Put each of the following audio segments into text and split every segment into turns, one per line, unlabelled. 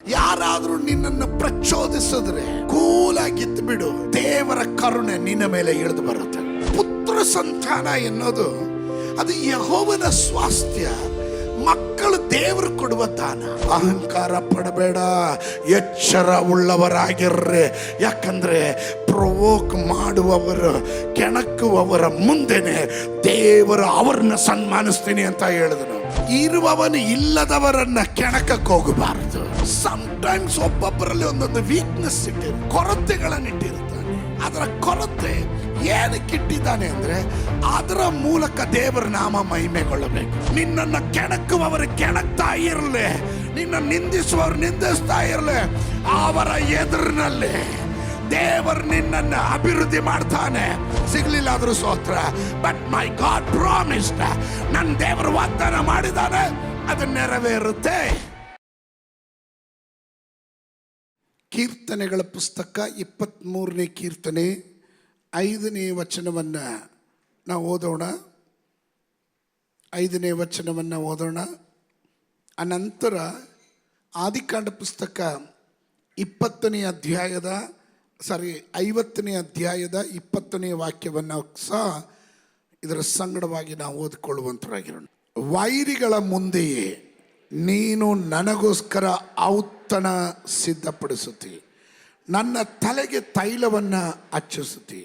ಯಾರಾದ್ರೂ ನಿನ್ನನ್ನು ಪ್ರಚೋದಿಸಿದ್ರೆ ಕೂಲಾಗಿದ್ದು ಬಿಡು, ದೇವರ ಕರುಣೆ ನಿನ್ನ ಮೇಲೆ ಇಳಿದು ಬರುತ್ತೆ. ಪುತ್ರ ಸಂತಾನ ಎನ್ನೋದು ಅದು ಯೆಹೋವನ ಸ್ವಾಸ್ಥ್ಯ. ಮಕ್ಕಳು ದೇವರು ಕೊಡುವ ದಾನ. ಅಹಂಕಾರ ಪಡಬೇಡ, ಎಚ್ಚರ ಉಳ್ಳವರಾಗಿರ್ರಿ. ಯಾಕಂದ್ರೆ ಪ್ರವೋಕ್ ಮಾಡುವವರು, ಕೆಣಕುವವರ ಮುಂದೆನೆ ದೇವರು ಅವ್ರನ್ನ ಸನ್ಮಾನಿಸ್ತೀನಿ ಅಂತ ಹೇಳಿದನು. ಇರುವವನು ಇಲ್ಲದವರನ್ನ ಕೆಣಕಕ್ಕೆ ಹೋಗಬಾರದು. ಸಮ್ಟೈಮ್ಸ್ ಒಬ್ಬೊಬ್ಬರಲ್ಲಿ ಒಂದೊಂದು ವೀಕ್ನೆಸ್ ಇಟ್ಟಿರು, ಕೊರತೆಗಳನ್ನು ಇಟ್ಟಿರ್ತಾನೆ. ಅದರ ಕೊರತೆ ಏನಕ್ಕೆ ಇಟ್ಟಿದ್ದಾನೆ ಅಂದ್ರೆ ಅದರ ಮೂಲಕ ದೇವರ ನಾಮ ಮಹಿಮೆಗೊಳ್ಳಬೇಕು. ನಿನ್ನನ್ನು ಕೆಣಕುವವರು ಕೆಣಕ್ತಾ ಇರಲಿ, ನಿನ್ನ ನಿಂದಿಸುವವರು ನಿಂದಿಸ್ತಾ ಇರಲಿ, ಅವರ ಎದುರಿನಲ್ಲಿ ದೇವರು ನಿನ್ನನ್ನು ಅಭಿವೃದ್ಧಿ ಮಾಡ್ತಾನೆ. ಸಿಗ್ಲಿಲ್ಲ ಆದ್ರೂ ಸ್ತೋತ್ರ. ಬಟ್ ಮೈ ಗಾಡ್ ಪ್ರಾಮಿಸ್ಡ್, ನನ್ನ ದೇವರು ವಾಗ್ದಾನ ಮಾಡಿದಾನೆ, ಅದು ನೆರವೇರುತ್ತೆ. ಕೀರ್ತನೆಗಳ ಪುಸ್ತಕ 23ನೇ ಕೀರ್ತನೆ 5ನೇ ವಚನವನ್ನು ನಾವು ಓದೋಣ. 5ನೇ ವಚನವನ್ನು ಓದೋಣ. ಅನಂತರ ಆದಿಕಾಂಡ ಪುಸ್ತಕ 50ನೇ ಅಧ್ಯಾಯದ 50ನೇ ಅಧ್ಯಾಯದ 20ನೇ ವಾಕ್ಯವನ್ನು ಸಹ ಇದರ ಸಂಗಡವಾಗಿ ನಾವು ಓದಿಕೊಳ್ಳುವಂತರಾಗಿರೋಣ. ವೈರಿಗಳ ಮುಂದೆಯೇ ನೀನು ನನಗೋಸ್ಕರ ಔತಣ ಸಿದ್ಧಪಡಿಸುತ್ತಿ, ನನ್ನ ತಲೆಗೆ ತೈಲವನ್ನು ಹಚ್ಚಿಸುತ್ತಿ,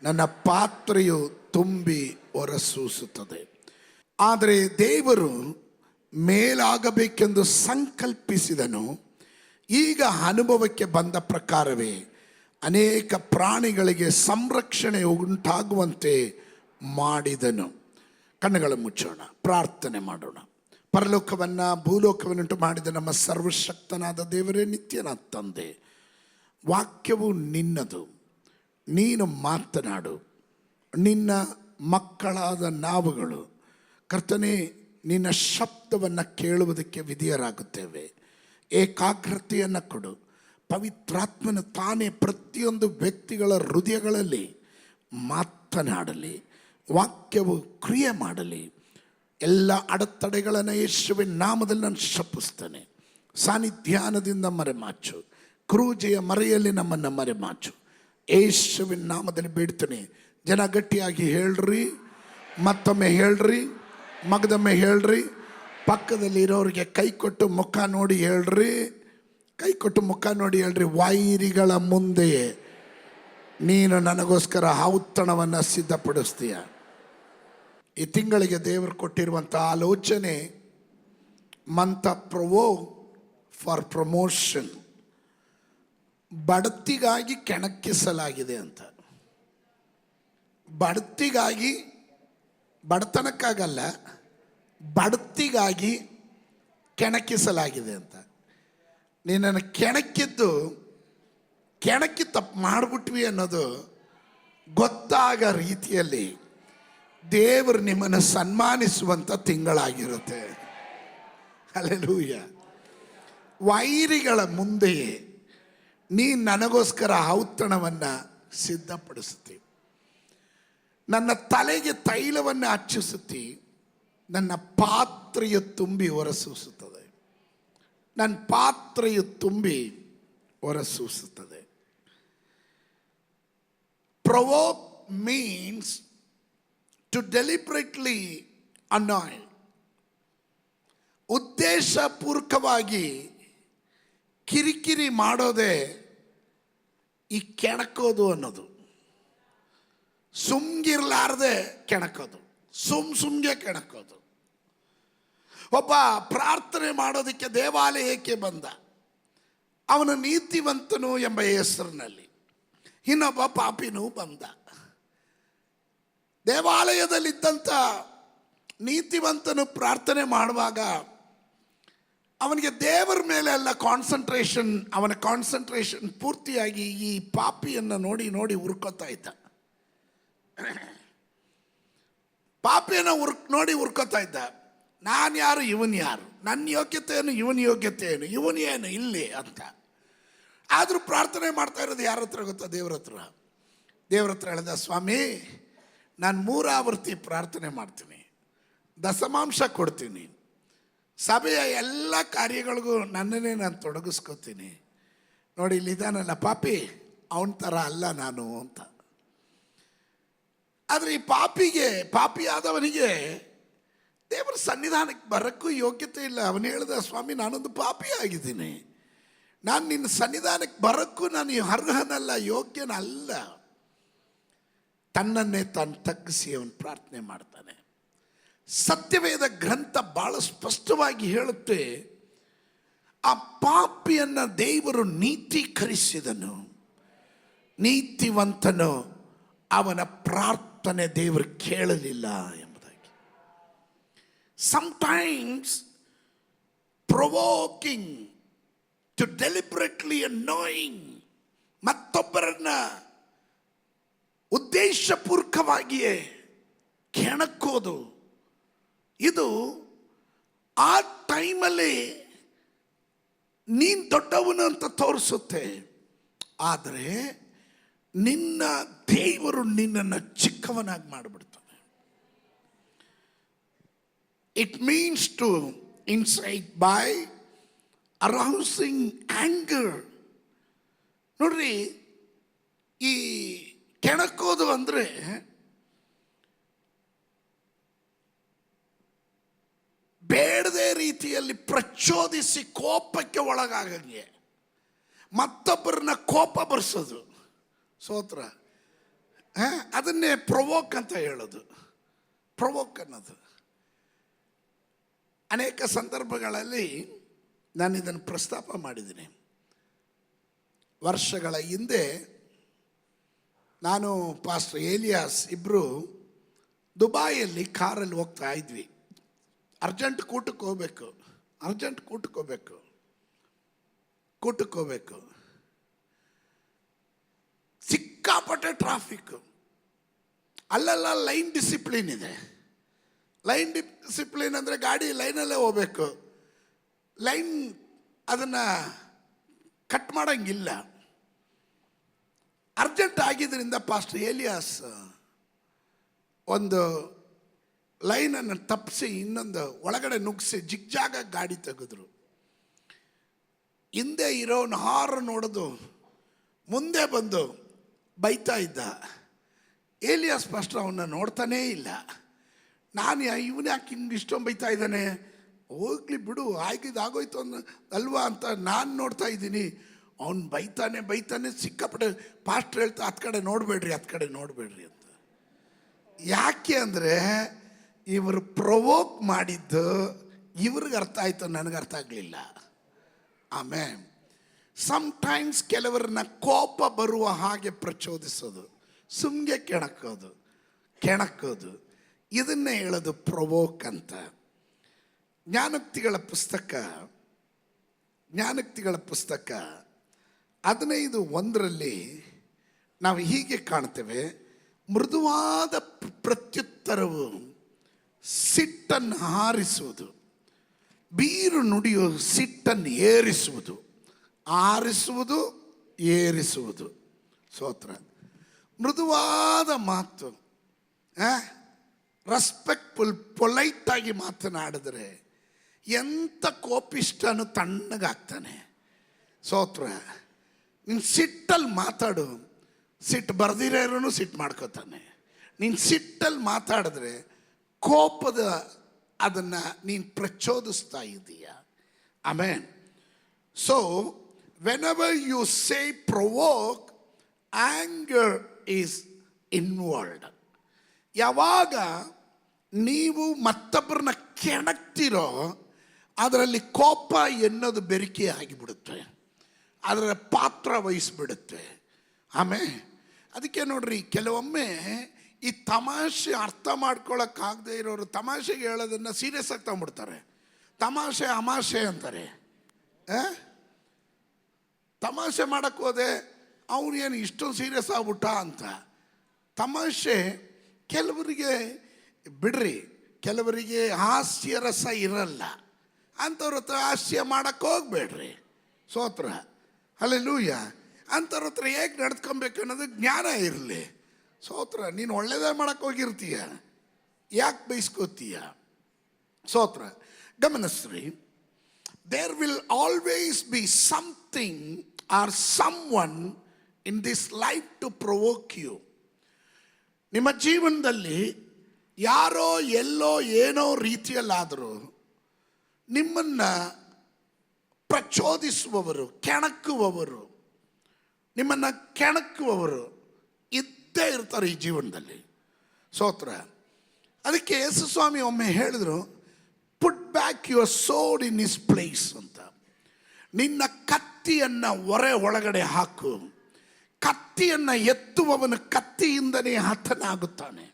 ನನ್ನ ಪಾತ್ರೆಯು ತುಂಬಿ ಹೊರಸೂಸುತ್ತದೆ. ಆದರೆ ದೇವರು ಮೇಲಾಗಬೇಕೆಂದು ಸಂಕಲ್ಪಿಸಿದನು. ಈಗ ಅನುಭವಕ್ಕೆ ಬಂದ ಪ್ರಕಾರವೇ ಅನೇಕ ಪ್ರಾಣಿಗಳಿಗೆ ಸಂರಕ್ಷಣೆ ಉಂಟಾಗುವಂತೆ ಮಾಡಿದನು. ಕಣ್ಣುಗಳನ್ನು ಮುಚ್ಚೋಣ, ಪ್ರಾರ್ಥನೆ ಮಾಡೋಣ. ಪರಲೋಕವನ್ನು ಭೂಲೋಕವನ್ನುಂಟು ಮಾಡಿದ ನಮ್ಮ ಸರ್ವಶಕ್ತನಾದ ದೇವರೇ, ನಿತ್ಯನಾದ ತಂದೆ, ವಾಕ್ಯವು ನಿನ್ನದು. ನೀನು ಮಾತನಾಡು. ನಿನ್ನ ಮಕ್ಕಳಾದ ನಾವುಗಳು ಕರ್ತನೇ ನಿನ್ನ ಶಬ್ದವನ್ನು ಕೇಳುವುದಕ್ಕೆ ವಿಧಿಯರಾಗುತ್ತೇವೆ. ಏಕಾಗ್ರತೆಯನ್ನು ಕೊಡು. ಪವಿತ್ರಾತ್ಮನು ತಾನೇ ಪ್ರತಿಯೊಂದು ವ್ಯಕ್ತಿಗಳ ಹೃದಯಗಳಲ್ಲಿ ಮಾತನಾಡಲಿ, ವಾಕ್ಯವು ಕ್ರಿಯೆ ಮಾಡಲಿ. ಎಲ್ಲ ಅಡೆತಡೆಗಳನ್ನು ಯೇಸುವಿನ ನಾಮದಲ್ಲಿ ನಾನು ಶಪಿಸ್ತೇನೆ. ಸಾನ್ನಿಧ್ಯಾನದಿಂದ ಮರೆಮಾಚು, ಕ್ರೂಜೆಯ ಮರೆಯಲ್ಲಿ ನಮ್ಮನ್ನು ಮರೆಮಾಚು. ಯೇಸುವಿನ ನಾಮದಲ್ಲಿ ಬೇಡ್ತೇನೆ. ಜನ ಗಟ್ಟಿಯಾಗಿ ಹೇಳ್ರಿ, ಮತ್ತೊಮ್ಮೆ ಹೇಳ್ರಿ, ಮಗದೊಮ್ಮೆ ಹೇಳ್ರಿ. ಪಕ್ಕದಲ್ಲಿ ಇರೋರಿಗೆ ಕೈ ಕೊಟ್ಟು ಮುಖ ನೋಡಿ ಹೇಳ್ರಿ, ಕೈ ಕೊಟ್ಟು ಮುಖ ನೋಡಿ ಹೇಳ್ರಿ. ವೈರಿಗಳ ಮುಂದೆಯೇ ನೀನು ನನಗೋಸ್ಕರ ಔತಣವನ್ನು ಸಿದ್ಧಪಡಿಸ್ತೀಯ. ಈ ತಿಂಗಳಿಗೆ ದೇವರು ಕೊಟ್ಟಿರುವಂಥ ಆಲೋಚನೆ month of provoke for promotion. ಬಡ್ತಿಗಾಗಿ ಕೆಣಕಿಸಲಾಗಿದೆ ಅಂತ. ಬಡ್ತಿಗಾಗಿ, ಬಡತನಕ್ಕಾಗಲ್ಲ, ಬಡ್ತಿಗಾಗಿ ಕೆಣಕಿಸಲಾಗಿದೆ ಅಂತ. ನಿನ್ನನ್ನು ಕೆಣಕಿ ತಪ್ಪು ಮಾಡಿಬಿಟ್ವಿ ಅನ್ನೋದು ಗೊತ್ತಾಗ ರೀತಿಯಲ್ಲಿ ದೇವರು ನಿಮ್ಮನ್ನು ಸನ್ಮಾನಿಸುವಂಥ ತಿಂಗಳಾಗಿರುತ್ತೆ. ಹಲ್ಲೆಲೂಯ. ವೈರಿಗಳ ಮುಂದೆಯೇ ನೀ ನನಗೋಸ್ಕರ ಔತಣವನ್ನು ಸಿದ್ಧಪಡಿಸುತ್ತಿ, ನನ್ನ ತಲೆಗೆ ತೈಲವನ್ನು ಹಚ್ಚಿಸುತ್ತಿ, ನನ್ನ ಪಾತ್ರೆಯು ತುಂಬಿ ಹೊರಸೂಸುತ್ತದೆ. ನನ್ನ ಪಾತ್ರೆಯು ತುಂಬಿ ಹೊರಸೂಸುತ್ತದೆ. Provoke means to deliberately annoy. ಉದ್ದೇಶಪೂರ್ವಕವಾಗಿ ಕಿರಿಕಿರಿ ಮಾಡೋದೇ ಈ ಕೆಣಕೋದು ಅನ್ನೋದು. ಸುಮ್ಗಿರ್ಲಾರ್ದೆ ಕೆಣಕೋದು, ಸುಮ್ಗೆ ಕೆಣಕೋದು. ಒಬ್ಬ ಪ್ರಾರ್ಥನೆ ಮಾಡೋದಕ್ಕೆ ದೇವಾಲಯಕ್ಕೆ ಬಂದ. ಅವನು ನೀತಿವಂತನು ಎಂಬ ಹೆಸರಿನಲ್ಲಿ. ಇನ್ನೊಬ್ಬ ಪಾಪಿನೂ ಬಂದ. ದೇವಾಲಯದಲ್ಲಿದ್ದಂಥ ನೀತಿವಂತನು ಪ್ರಾರ್ಥನೆ ಮಾಡುವಾಗ ಅವನಿಗೆ ದೇವರ ಮೇಲೆ ಎಲ್ಲ ಕಾನ್ಸಂಟ್ರೇಷನ್, ಅವನ ಕಾನ್ಸಂಟ್ರೇಷನ್ ಪೂರ್ತಿಯಾಗಿ ಈ ಪಾಪಿಯನ್ನು ನೋಡಿ ನೋಡಿ ಉರ್ಕೋತಾ ಇದ್ದ. ಪಾಪಿಯನ್ನು ನೋಡಿ ಉರ್ಕೋತಾ ಇದ್ದ. ನಾನು ಯಾರು, ಇವನು ಯಾರು, ನನ್ನ ಯೋಗ್ಯತೆ ಏನು, ಇವನ ಯೋಗ್ಯತೆ ಏನು, ಇವನು ಏನು ಇಲ್ಲಿ ಅಂತ. ಆದರೂ ಪ್ರಾರ್ಥನೆ ಮಾಡ್ತಾ ಇರೋದು ಯಾರ ಹತ್ರ ಗೊತ್ತಾ? ದೇವ್ರ ಹತ್ರ. ದೇವ್ರ ಹತ್ರ ಹೇಳಿದ, ಸ್ವಾಮಿ ನಾನು 3 ಆವರ್ತಿ ಪ್ರಾರ್ಥನೆ ಮಾಡ್ತೀನಿ, ದಶಮಾಂಶ ಕೊಡ್ತೀನಿ, ಸಭೆಯ ಎಲ್ಲ ಕಾರ್ಯಗಳಿಗೂ ನನ್ನನ್ನೇ ನಾನು ತೊಡಗಿಸ್ಕೋತೀನಿ. ನೋಡಿ ಇಲ್ಲಿದ್ದಾನಲ್ಲ ಪಾಪಿ, ಅವನ ಥರ ಅಲ್ಲ ನಾನು ಅಂತ. ಆದರೆ ಈ ಪಾಪಿಯಾದವನಿಗೆ ದೇವರ ಸನ್ನಿಧಾನಕ್ಕೆ ಬರೋಕ್ಕೂ ಯೋಗ್ಯತೆ ಇಲ್ಲ. ಅವನು ಹೇಳಿದ, ಸ್ವಾಮಿ ನಾನೊಂದು ಪಾಪಿ ಆಗಿದ್ದೀನಿ, ನಾನು ನಿನ್ನ ಸನ್ನಿಧಾನಕ್ಕೆ ಬರೋಕ್ಕೂ ನಾನು ಅರ್ಹನಲ್ಲ, ಯೋಗ್ಯನಲ್ಲ. ತನ್ನನ್ನೇ ತಾನು ತಗ್ಗಿಸಿ ಅವನು ಪ್ರಾರ್ಥನೆ ಮಾಡ್ತಾನೆ. ಸತ್ಯವೇದ ಗ್ರಂಥ ಬಹಳ ಸ್ಪಷ್ಟವಾಗಿ ಹೇಳುತ್ತೆ, ಆ ಪಾಪಿಯನ್ನು ದೇವರು ನೀತೀಕರಿಸಿದನು, ನೀತಿವಂತನು ಅವನ ಪ್ರಾರ್ಥನೆ ದೇವರು ಕೇಳಲಿಲ್ಲ ಎಂಬುದಾಗಿ. Sometimes provoking to deliberately annoying, ಮತ್ತೊಬ್ಬರನ್ನ ಉದ್ದೇಶಪೂರ್ವಕವಾಗಿಯೇ ಕೆಣಕೋದು, ಇದು ಆ ಟೈಮಲ್ಲಿ ನೀನು ದೊಡ್ಡವನು ಅಂತ ತೋರಿಸುತ್ತೆ. ಆದರೆ ನಿನ್ನ ದೇವರು ನಿನ್ನನ್ನು ಚಿಕ್ಕವನಾಗಿ ಮಾಡಿಬಿಡ್ತಾನೆ. It means to incite by arousing anger. ನೋಡ್ರಿ, ಈ ಕೆಣಕೋದು ಅಂದರೆ ಬೇಡದೇ ರೀತಿಯಲ್ಲಿ ಪ್ರಚೋದಿಸಿ ಕೋಪಕ್ಕೆ ಒಳಗಾಗಂಗೆ ಮತ್ತೊಬ್ಬರನ್ನ ಕೋಪ ಬರ್ಸೋದು, ಸ್ತೋತ್ರ. ಅದನ್ನೇ ಪ್ರೊವೋಕ್ ಅಂತ ಹೇಳೋದು. ಪ್ರೊವೋಕ್ ಅನ್ನೋದು ಅನೇಕ ಸಂದರ್ಭಗಳಲ್ಲಿ ನಾನು ಇದನ್ನು ಪ್ರಸ್ತಾಪ ಮಾಡಿದ್ದೀನಿ. ವರ್ಷಗಳ ಹಿಂದೆ ನಾನು ಪಾಸ್ಟರ್ ಏಲಿಯಾಸ್ ಇಬ್ಬರು ದುಬಾಯಲ್ಲಿ ಕಾರಲ್ಲಿ ಹೋಗ್ತಾ ಇದ್ವಿ. ಅರ್ಜೆಂಟ್ ಕೂಟಕ್ಕೆ ಹೋಗ್ಬೇಕು. ಸಿಕ್ಕಾಪಟ್ಟೆ ಟ್ರಾಫಿಕ್ಕು. ಅಲ್ಲೆಲ್ಲ ಲೈನ್ ಡಿಸಿಪ್ಲಿನ್ ಇದೆ. ಲೈನ್ ಡಿಸಿಪ್ಲಿನ್ ಅಂದರೆ ಗಾಡಿ ಲೈನಲ್ಲೇ ಹೋಗ್ಬೇಕು. ಲೈನ್ ಅದನ್ನು ಕಟ್ ಮಾಡೋಂಗಿಲ್ಲ. ಅರ್ಜೆಂಟ್ ಆಗಿದ್ದರಿಂದ ಪಾಸ್ಟರ್ ಏಲಿಯಾಸ್ ಒಂದು ಲೈನನ್ನು ತಪ್ಪಿಸಿ ಇನ್ನೊಂದು ಒಳಗಡೆ ನುಗ್ಗಿಸಿ ಜಿಗ್ಜಾಗ ಗಾಡಿ ತೆಗೆದ್ರು. ಹಿಂದೆ ಇರೋನು ಹಾರು ನೋಡೋದು, ಮುಂದೆ ಬಂದು ಬೈತಾ ಇದ್ದ. ಏಲಿಯಾಸ್ ಪಾಸ್ಟರ್ ಅವನ್ನ ನೋಡ್ತಾನೇ ಇಲ್ಲ. ನಾನು ಇವನು ಯಾಕೆ ಹಿಂಗೆ ಇಷ್ಟೊಂದು ಬೈತಾ ಇದ್ದಾನೆ, ಹೋಗ್ಲಿ ಬಿಡು, ಆಗೋಯ್ತು ಅಲ್ವಾ ಅಂತ ನಾನು ನೋಡ್ತಾ ಇದ್ದೀನಿ. ಅವನು ಬೈತಾನೆ ಸಿಕ್ಕಾಪಟ್ಟೆ. ಪಾಸ್ಟರ್ ಹೇಳ್ತಾ ಹತ್ತು ಕಡೆ ನೋಡಬೇಡ್ರಿ ಅಂತ. ಯಾಕೆ ಅಂದರೆ ಇವರು ಪ್ರೊವೋಕ್ ಮಾಡಿದ್ದು ಇವ್ರಿಗೆ ಅರ್ಥ ಆಯಿತು, ನನಗೆ ಅರ್ಥ ಆಗಲಿಲ್ಲ. ಆಮೇಲೆ ಸಮ್ಟೈಮ್ಸ್ ಕೆಲವರನ್ನ ಕೋಪ ಬರುವ ಹಾಗೆ ಪ್ರಚೋದಿಸೋದು, ಸುಮ್ಗೆ ಕೆಣಕೋದು ಇದನ್ನೇ ಹೇಳೋದು ಪ್ರೊವೋಕ್ ಅಂತ. ಜ್ಞಾನೋಕ್ತಿಗಳ ಪುಸ್ತಕ 15:1 ನಾವು ಹೀಗೆ ಕಾಣ್ತೇವೆ, ಮೃದುವಾದ ಪ್ರತ್ಯುತ್ತರವು ಸಿಟ್ಟನ್ನು ಹಾರಿಸುವುದು, ಬೀರು ನುಡಿಯು ಸಿಟ್ಟನ್ನು ಏರಿಸುವುದು. ಸ್ತೋತ್ರ. ಮೃದುವಾದ ಮಾತು, ರೆಸ್ಪೆಕ್ಟ್ಫುಲ್ ಪೊಲೈಟಾಗಿ ಮಾತನಾಡಿದ್ರೆ ಎಂಥ ಕೋಪಿಷ್ಟನು ತಣ್ಣಗಾಗ್ತಾನೆ. ಸ್ತೋತ್ರ. ನೀನು ಸಿಟ್ಟಲ್ಲಿ ಮಾತಾಡು, ಸಿಟ್ಟು ಬರ್ದಿರೋನು ಸಿಟ್ಟು ಮಾಡ್ಕೋತಾನೆ. ನೀನು ಸಿಟ್ಟಲ್ಲಿ ಮಾತಾಡಿದ್ರೆ ಕೋಪದ ಅದನ್ನು ನೀನು ಪ್ರಚೋದಿಸ್ತಾ ಇದೀಯ. Amen. So whenever you say provoke, anger is involved. ಯಾವಾಗ ನೀವು ಮತ್ತೊಬ್ಬರನ್ನ ಕೆಣಕ್ತಿರೋ ಅದರಲ್ಲಿ ಕೋಪ ಎನ್ನೋದು ಬೆರಿಕೆ ಆಗಿಬಿಡುತ್ತೆ, ಅದರ ಪಾತ್ರ ವಹಿಸ್ಬಿಡುತ್ತೆ. ಆಮೇಲೆ ಅದಕ್ಕೆ ನೋಡ್ರಿ, ಕೆಲವೊಮ್ಮೆ ಈ ತಮಾಷೆ ಅರ್ಥ ಮಾಡ್ಕೊಳಕ್ಕಾಗದೇ ಇರೋರು ತಮಾಷೆಗೆ ಹೇಳೋದನ್ನು ಸೀರಿಯಸ್ ಆಗಿ ತಗೊಂಡ್ಬಿಡ್ತಾರೆ. ಅಮಾಷೆ ಅಂತಾರೆ. ತಮಾಷೆ ಮಾಡೋಕ್ಕೆ ಹೋದೆ, ಅವನೇನು ಇಷ್ಟೊಂದು ಸೀರಿಯಸ್ ಆಗ್ಬಿಟ್ಟ ಅಂತ. ತಮಾಷೆ ಕೆಲವರಿಗೆ ಬಿಡ್ರಿ, ಕೆಲವರಿಗೆ ಹಾಸ್ಯ ರಸ ಇರಲ್ಲ, ಅಂಥವ್ರ ಹತ್ರ ಹಾಸ್ಯ ಮಾಡೋಕ್ಕೆ ಹೋಗ್ಬೇಡ್ರಿ. ಸ್ತೋತ್ರ. ಹಲ್ಲೆಲೂಯ. ಅಂಥವ್ರ ಹತ್ರ ಹೇಗೆ ನಡ್ಕೊಬೇಕು ಅನ್ನೋದು ಜ್ಞಾನ ಇರಲಿ. ಸ್ತೋತ್ರ. ನೀನು ಒಳ್ಳೇದೇ ಮಾಡೋಕ್ಕೆ ಹೋಗಿರ್ತೀಯ, ಯಾಕೆ ಬೈಸ್ಕೋತೀಯ? ಸ್ತೋತ್ರ. ಗಮನಿಸ್ರಿ, there will always be something or someone in this life to provoke you. ನಿಮ್ಮ ಜೀವನದಲ್ಲಿ ಯಾರೋ ಎಲ್ಲೋ ಏನೋ ರೀತಿಯಲ್ಲಾದರೂ ನಿಮ್ಮನ್ನು ಪ್ರಚೋದಿಸುವವರು, ಕೆಣಕುವವರು, ನಿಮ್ಮನ್ನು ಕೆಣಕುವವರು ಇದ್ದೇ ಇರ್ತಾರೆ ಈ ಜೀವನದಲ್ಲಿ. ಸ್ತೋತ್ರ. ಅದಕ್ಕೆ ಯೇಸು ಸ್ವಾಮಿ ಒಮ್ಮೆ ಹೇಳಿದ್ರು, put back your sword in his place ಅಂತ. ನಿನ್ನ ಕತ್ತಿಯನ್ನು ಒಳಗಡೆ ಹಾಕು. ಕತ್ತಿಯನ್ನು ಎತ್ತುವವನು ಕತ್ತಿಯಿಂದನೇ ಹತನಾಗುತ್ತಾನೆ.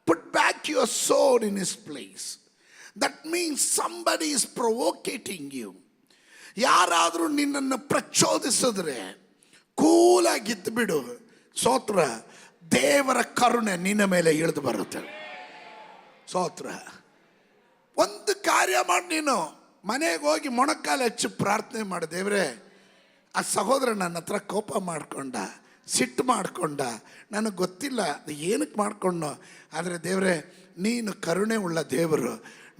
Put back your sword in his place. That means somebody is provocating you. ಯಾರಾದರೂ ನಿನ್ನನ್ನು ಪ್ರಚೋದಿಸಿದ್ರೆ ಕೂಲಾಗಿದ್ದು ಬಿಡು. ಸ್ತೋತ್ರ. ದೇವರ ಕರುಣೆ ನಿನ್ನ ಮೇಲೆ ಇಳಿದು ಬರುತ್ತೆ. ಸ್ತೋತ್ರ. ಒಂದು ಕಾರ್ಯ ಮಾಡಿ, ನೀನು ಮನೆಗೆ ಹೋಗಿ ಮೊಣಕಾಲು ಹಚ್ಚಿ ಪ್ರಾರ್ಥನೆ ಮಾಡು. ದೇವರೇ, ಆ ಸಹೋದರ ನನ್ನ ಹತ್ರ ಕೋಪ ಮಾಡಿಕೊಂಡ, ಸಿಟ್ಟು ಮಾಡಿಕೊಂಡ, ನನಗೆ ಗೊತ್ತಿಲ್ಲ ಅದು ಏನಕ್ಕೆ ಮಾಡಿಕೊಂಡು, ಆದರೆ ದೇವರೇ ನೀನು ಕರುಣೆ ಉಳ್ಳ ದೇವರು,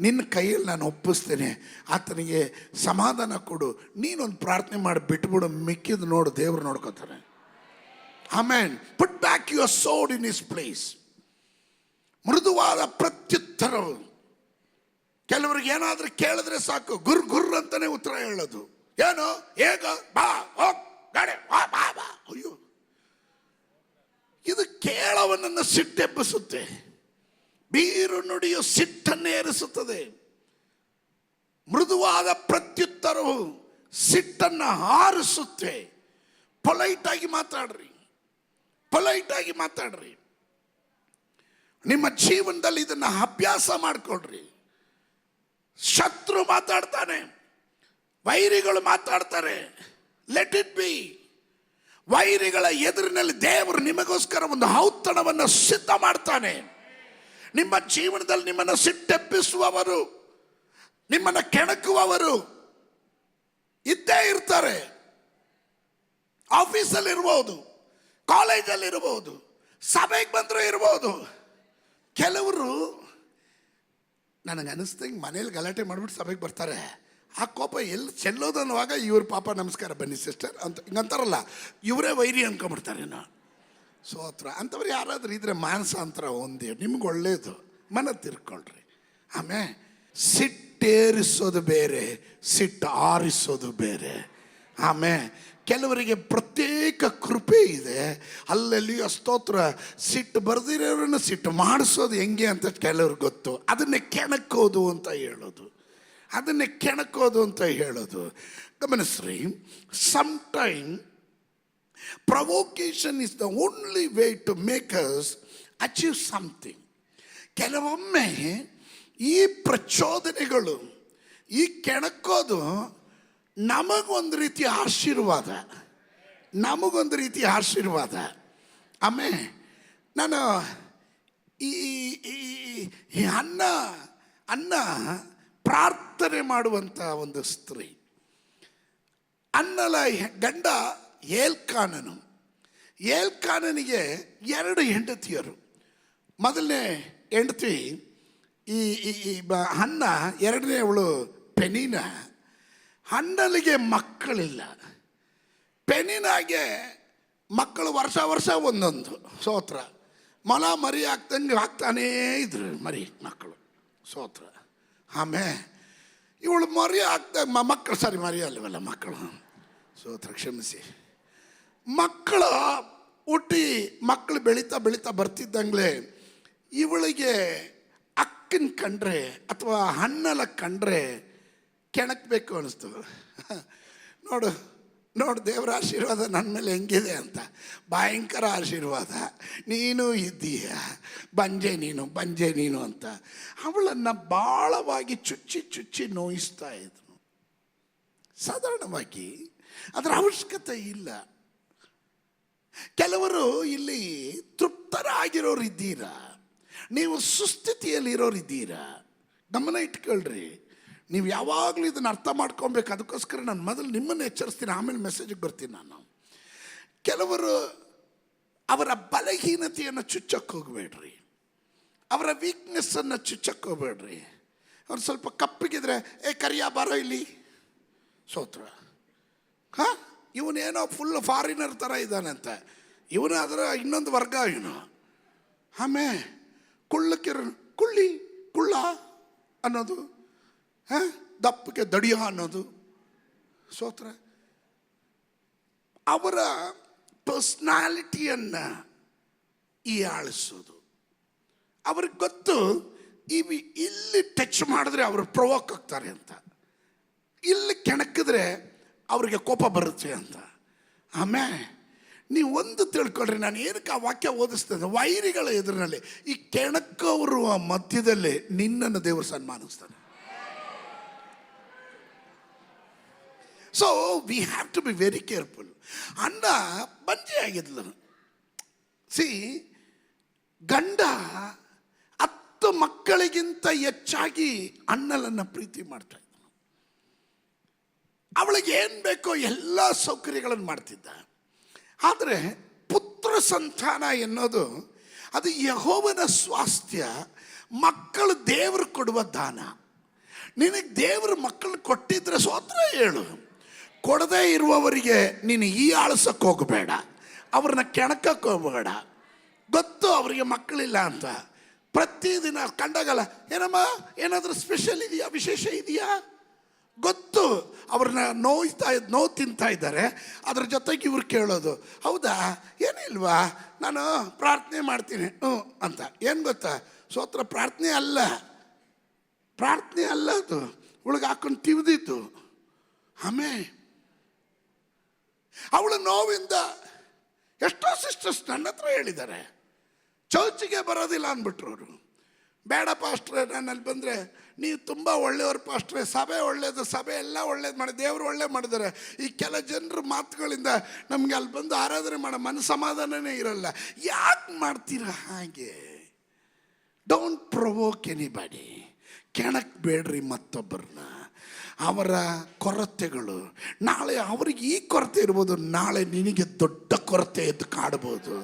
ನಿನ್ನ ಕೈಯಲ್ಲಿ ನಾನು ಒಪ್ಪಿಸ್ತೇನೆ, ಆತನಿಗೆ ಸಮಾಧಾನ ಕೊಡು. ನೀನೊಂದು ಪ್ರಾರ್ಥನೆ ಮಾಡಿ ಬಿಟ್ಬಿಡು, ಮಿಕ್ಕಿದ್ದು ನೋಡು, ದೇವರು ನೋಡ್ಕೋತಾರೆ. Amen. Put back your sword in his place. ಮೃದುವಾದ ಪ್ರತ್ಯುತ್ತರವು. ಕೆಲವ್ರಿಗೆ ಏನಾದರೂ ಕೇಳಿದ್ರೆ ಸಾಕು, ಗುರ್ ಅಂತಾನೆ ಉತ್ತರ ಹೇಳೋದು. ಏನು, ಹೇಗ, ಬಾ, ಹೋಗ್, ಗಾಡಿ, ಬಾ, ಬಾ, ಬಾ. ಅಯ್ಯೋ, ಇದು ಕೇಳವನನ್ನು ಸಿಟ್ಟೆಬ್ಬಿಸುತ್ತೆ. ಬೀರು ನುಡಿಯು ಸಿಟ್ಟನ್ನೇ ಏರಿಸುತ್ತದೆ. ಮೃದುವಾದ ಪ್ರತ್ಯುತ್ತರವು ಸಿಟ್ಟನ್ನು ಹಾರಿಸುತ್ತೆ. ಪೊಲೈಟಾಗಿ ಮಾತಾಡ್ರಿ, ಪೊಲೈಟಾಗಿ ಮಾತಾಡ್ರಿ. ನಿಮ್ಮ ಜೀವನದಲ್ಲಿ ಇದನ್ನು ಅಭ್ಯಾಸ ಮಾಡಿಕೊಡ್ರಿ. ಶತ್ರು ಮಾತಾಡ್ತಾನೆ, ವೈರಿಗಳು ಮಾತಾಡ್ತಾರೆ, ಲೆಟ್ ಇಟ್ ಬಿ. ವೈರಿಗಳ ಎದುರಿನಲ್ಲಿ ದೇವರು ನಿಮಗೋಸ್ಕರ ಒಂದು ಔತಣವನ್ನು ಸಿದ್ಧ ಮಾಡ್ತಾನೆ. ನಿಮ್ಮ ಜೀವನದಲ್ಲಿ ನಿಮ್ಮನ್ನು ಸಿಟ್ಟೆಬ್ಬಿಸುವವರು, ನಿಮ್ಮನ್ನು ಕೆಣಕುವವರು ಇದ್ದೇ ಇರ್ತಾರೆ. ಆಫೀಸಲ್ಲಿ ಇರ್ಬೋದು, ಕಾಲೇಜಲ್ಲಿ ಇರ್ಬೋದು, ಸಭೆಗೆ ಬಂದರೂ ಇರ್ಬೋದು. ಕೆಲವರು ನನಗೆ ಅನಿಸ್ದಂಗೆ ಮನೇಲಿ ಗಲಾಟೆ ಮಾಡಿಬಿಟ್ಟು ಸಭೆಗೆ ಬರ್ತಾರೆ. ಆ ಕೋಪ ಎಲ್ಲಿ ಚೆಲ್ಲೋದು ಅನ್ನುವಾಗ ಇವ್ರ ಪಾಪ ನಮಸ್ಕಾರ ಬನ್ನಿ ಸಿಸ್ಟರ್ ಅಂತ ಹಿಂಗಂತಾರಲ್ಲ, ಇವರೇ ವೈರಿ ಅನ್ಕೊಂಬಿಡ್ತಾರೆ. ಸ್ತೋತ್ರ. ಅಂಥವ್ರು ಯಾರಾದರೂ ಇದ್ರೆ ಮಾನಸಾಂತರ ಹೊಂದಿ ನಿಮ್ಗೆ ಒಳ್ಳೇದು, ಮನ ತಿರ್ಕೊಳ್ರಿ. ಆಮೇಲೆ ಸಿಟ್ಟೇರಿಸೋದು ಬೇರೆ, ಸಿಟ್ಟು ಆರಿಸೋದು ಬೇರೆ. ಆಮೇಲೆ ಕೆಲವರಿಗೆ ಪ್ರತ್ಯೇಕ ಕೃಪೆ ಇದೆ, ಅಲ್ಲಲ್ಲಿ ಸ್ತೋತ್ರ. ಸಿಟ್ಟು ಬರ್ದಿರೋರನ್ನು ಸಿಟ್ಟು ಮಾಡಿಸೋದು ಹೆಂಗೆ ಅಂತ ಕೆಲವ್ರಿಗೆ ಗೊತ್ತು. ಅದನ್ನೇ ಕೆಣಕೋದು ಅಂತ ಹೇಳೋದು, ಅದನ್ನೇ ಕೆಣಕೋದು ಅಂತ ಹೇಳೋದು. ಗಮನಿಸ್ರಿ, sometime provocation is the only way to make us achieve something. ಕೆಲವೊಮ್ಮೆ ಈ ಪ್ರಚೋದನೆಗಳು, ಈ ಕೆಣಕೋದು ನಮಗೊಂದು ರೀತಿಯ ಆಶೀರ್ವಾದ, ನಮಗೊಂದು ರೀತಿಯ ಆಶೀರ್ವಾದ. ಆಮೇಲೆ ನಾನು ಈ ಅನ್ನ ಪ್ರಾರ್ಥನೆ ಮಾಡುವಂಥ ಒಂದು ಸ್ತ್ರೀ, ಅನ್ನಲ ಗಂಡ ಏಲ್ಕಾನನು. ಏಲ್ಕಾನನಿಗೆ 2 ಹೆಂಡತಿಯರು. ಮೊದಲನೇ ಹೆಂಡತಿ ಅನ್ನ, ಎರಡನೇವಳು ಪೆನಿನ. ಅಣ್ಣನಿಗೆ ಮಕ್ಕಳಿಲ್ಲ, ಪೆನಿನಾಗೆ ಮಕ್ಕಳು ವರ್ಷ ಒಂದೊಂದು. ಸ್ತೋತ್ರ. ಮೊಲ ಮರಿ ಆಗ್ತಾನೇ ಇದ್ರು ಮರಿ ಮಕ್ಕಳು. ಸ್ತೋತ್ರ. ಆಮೇಲೆ ಇವಳು ಮರಿ ಮಕ್ಕಳು ಮರಿ ಅಲ್ವಲ್ಲ ಮಕ್ಕಳು. ಸ್ತೋತ್ರ, ಕ್ಷಮಿಸಿ. ಮಕ್ಕಳು ಹುಟ್ಟಿ ಮಕ್ಕಳು ಬೆಳೀತಾ ಬರ್ತಿದ್ದಂಗೆ ಇವಳಿಗೆ ಅಕ್ಕನ ಕಂಡ್ರೆ ಅಥವಾ ಹಣ್ಣೆಲ್ಲ ಕಂಡ್ರೆ ಕೆಣಕಬೇಕು ಅನಿಸ್ತು. ನೋಡು ದೇವರ ಆಶೀರ್ವಾದ ನನ್ನ ಮೇಲೆ ಹೆಂಗಿದೆ ಅಂತ. ಭಯಂಕರ ಆಶೀರ್ವಾದ, ನೀನು ಇದ್ದೀಯ, ಬಂಜೆ ನೀನು ಅಂತ ಅವಳನ್ನು ಭಾಳವಾಗಿ ಚುಚ್ಚಿ ನೋಯಿಸ್ತಾ ಇದ್ರು. ಸಾಧಾರಣವಾಗಿ ಅದರ ಅವಶ್ಯಕತೆ ಇಲ್ಲ. ಕೆಲವರು ಇಲ್ಲಿ ತೃಪ್ತರಾಗಿರೋರು ಇದ್ದೀರಾ, ನೀವು ಸುಸ್ಥಿತಿಯಲ್ಲಿರೋರು ಇದ್ದೀರಾ. ಗಮನ ಇಟ್ಕೊಳ್ರಿ. ನೀವು ಯಾವಾಗಲೂ ಇದನ್ನು ಅರ್ಥ ಮಾಡ್ಕೊಬೇಕು. ಅದಕ್ಕೋಸ್ಕರ ನಾನು ಮೊದಲು ನಿಮ್ಮನ್ನು ಎಚ್ಚರಿಸ್ತೀನಿ, ಆಮೇಲೆ ಮೆಸೇಜಿಗೆ ಬರ್ತೀನಿ ನಾನು. ಕೆಲವರು ಅವರ ಬಲಹೀನತೆಯನ್ನು ಚುಚ್ಚಕ್ಕೆ ಹೋಗಬೇಡ್ರಿ, ಅವರ ವೀಕ್ನೆಸ್ಸನ್ನು ಚುಚ್ಚಕ್ಕೆ ಹೋಗಬೇಡ್ರಿ. ಅವ್ರು ಸ್ವಲ್ಪ ಕಪ್ಪಿಗಿದ್ರೆ ಕರಿಯ ಬಾರೋ ಇಲ್ಲಿ, ಸೋತ್ರ. ಹಾಂ, ಇವನೇನೋ ಫುಲ್ ಫಾರಿನರ್ ಥರ ಇದ್ದಾನಂತ, ಇವನು ಅದರ ಇನ್ನೊಂದು ವರ್ಗ ಇವನು. ಆಮೇಲೆ ಕುಳ್ಳಿ ಕುಳ್ಳ ಅನ್ನೋದು, ಹಾಂ, ದಪ್ಪಗೆ ದಡಿಯ ಅನ್ನೋದು, ಸೋತ್ರ. ಅವರ ಪರ್ಸ್ನಾಲಿಟಿಯನ್ನು ಆಳಿಸೋದು. ಅವ್ರಿಗೆ ಗೊತ್ತು ಇಲ್ಲಿ ಟಚ್ ಮಾಡಿದ್ರೆ ಅವರು ಪ್ರೊವೋಕ್ ಆಗ್ತಾರೆ ಅಂತ, ಇಲ್ಲಿ ಕೆಣಕಿದ್ರೆ ಅವ್ರಿಗೆ ಕೋಪ ಬರುತ್ತೆ ಅಂತ. ಆಮೇಲೆ ನೀವು ಒಂದು ತಿಳ್ಕೊಳ್ರಿ, ನಾನು ಏನಕ್ಕೆ ಆ ವಾಕ್ಯ ಓದಿಸ್ತೇನೆ, ವೈರಿಗಳ ಎದುರಿನಲ್ಲಿ ಈ ಕೆಣಕವರು ಮಧ್ಯದಲ್ಲಿ ನಿನ್ನನ್ನು ದೇವರು ಸನ್ಮಾನಿಸ್ತಾನೆ. So we have to be very careful. Hannah ಬಂಜೆ ಆಗಿದ್ಲು. ಸಿ, ಗಂಡ 10 ಮಕ್ಕಳಿಗಿಂತ ಹೆಚ್ಚಾಗಿ ಅಣ್ಣನನ್ನು ಪ್ರೀತಿ ಮಾಡ್ತಾ ಇದ್ದ. ಅವಳಿಗೆ ಏನು ಬೇಕೋ ಎಲ್ಲ ಸೌಕರ್ಯಗಳನ್ನು ಮಾಡ್ತಿದ್ದ. ಆದರೆ ಪುತ್ರ ಸಂತಾನ ಎನ್ನೋದು ಅದು ಯೆಹೋವನ ಸ್ವಾಸ್ಥ್ಯ. ಮಕ್ಕಳು ದೇವರು ಕೊಡುವ ದಾನ. ನಿನಗೆ ದೇವರು ಮಕ್ಕಳು ಕೊಟ್ಟಿದ್ರೆ ಸ್ತೋತ್ರ ಹೇಳು. ಕೊಡದೇ ಇರುವವರಿಗೆ ನೀನು ಆಳ್ಸಕ್ಕೆ ಹೋಗಬೇಡ, ಅವ್ರನ್ನ ಕೆಣಕಕ್ಕೆ ಹೋಗಬೇಡ. ಗೊತ್ತು ಅವರಿಗೆ ಮಕ್ಕಳಿಲ್ಲ ಅಂತ. ಪ್ರತಿದಿನ ಕಂಡಾಗಲ್ಲ, ಏನಮ್ಮ ಏನಾದರೂ ಸ್ಪೆಷಲ್ ಇದೆಯಾ, ವಿಶೇಷ ಇದೆಯಾ, ಗೊತ್ತು. ಅವ್ರನ್ನ ನೋವು ತಿಂತಾ ಇದ್ದಾರೆ. ಅದ್ರ ಜೊತೆಗೆ ಇವ್ರು ಕೇಳೋದು, ಹೌದಾ, ಏನಿಲ್ವಾ, ನಾನು ಪ್ರಾರ್ಥನೆ ಮಾಡ್ತೀನಿ ಅಂತ. ಏನು ಗೊತ್ತಾ, ಸ್ತೋತ್ರ, ಪ್ರಾರ್ಥನೆ ಅಲ್ಲ ಅದು, ಒಳಗೆ ಹಾಕೊಂಡು ತಿವಿದಿದ್ದು. ಆಮೇಲೆ ಅವಳ ನೋವಿಂದ ಎಷ್ಟೋ ಸಿಸ್ಟರ್ಸ್ ನನ್ನ ಹತ್ರ ಹೇಳಿದ್ದಾರೆ, ಚರ್ಚಿಗೆ ಬರೋದಿಲ್ಲ ಅಂದ್ಬಿಟ್ರು ಅವರು. ಬೇಡ ಪಾಸ್ಟ್ರೆ, ನಾನು ಅಲ್ಲಿ ಬಂದರೆ ನೀವು ತುಂಬ ಒಳ್ಳೆಯವ್ರ ಪಾಸ್ಟ್ರೆ, ಸಭೆ ಒಳ್ಳೇದು, ಸಭೆ ಎಲ್ಲ ಒಳ್ಳೇದು ಮಾಡಿ, ದೇವರು ಒಳ್ಳೆ ಮಾಡಿದ್ದಾರೆ. ಈ ಕೆಲ ಜನರ ಮಾತುಗಳಿಂದ ನಮಗೆ ಅಲ್ಲಿ ಬಂದು ಆರಾಧನೆ ಮಾಡೋ ಮನಸ್ಸಮಾಧಾನನೇ ಇರಲ್ಲ. ಯಾಕೆ ಮಾಡ್ತೀರಾ ಹಾಗೆ? Don't provoke anybody. ಕೆಣಕ್ ಬೇಡ್ರಿ ಮತ್ತೊಬ್ಬರನ್ನ. ಅವರ ಕೊರತೆಗಳು, ನಾಳೆ ಅವ್ರಿಗೆ ಈ ಕೊರತೆ ಇರ್ಬೋದು, ನಾಳೆ ನಿನಗೆ ದೊಡ್ಡ ಕೊರತೆ ಎದ್ದು ಕಾಡ್ಬೋದು.